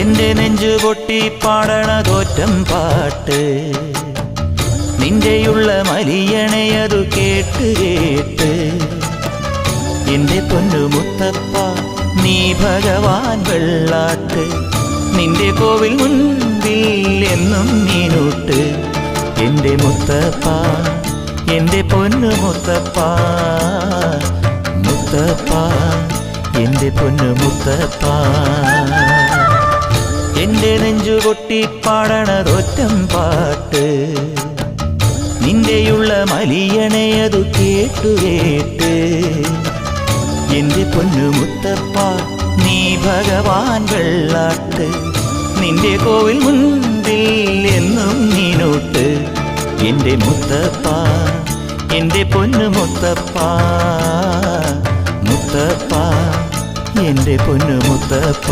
എന്റെ നെഞ്ചു പൊട്ടി പാടണതോറ്റം പാട്ട് നിന്റെയുള്ള മലിയണയതു കേട്ട് കേട്ട് എന്റെ പൊന്നു മുത്തപ്പ നീ ഭഗവാൻ വെള്ളാട്ട് നിന്റെ കോവിൽ മുൻപിൽ എന്നും നീനൂട്ട് എന്റെ മുത്തപ്പ എന്റെ പൊന്നു മുത്തപ്പ മുത്തപ്പ എന്റെ പൊന്നു മുത്തപ്പ എന്റെ നെഞ്ചു പൊട്ടി പാടണതൊറ്റം പാട്ട് നിന്റെയുള്ള മലിയണയതു കേട്ടു കേട്ട് എന്റെ പൊന്നു മുത്തപ്പ നീ ഭഗവാൻ വെള്ളാട്ട് നിന്റെ കോവിൽ മുൻപിൽ എന്നും നീനൂട്ട് എന്റെ മുത്തപ്പ എന്റെ പൊന്നു മുത്തപ്പ മുത്തപ്പ എന്റെ പൊന്നു മുത്തപ്പ.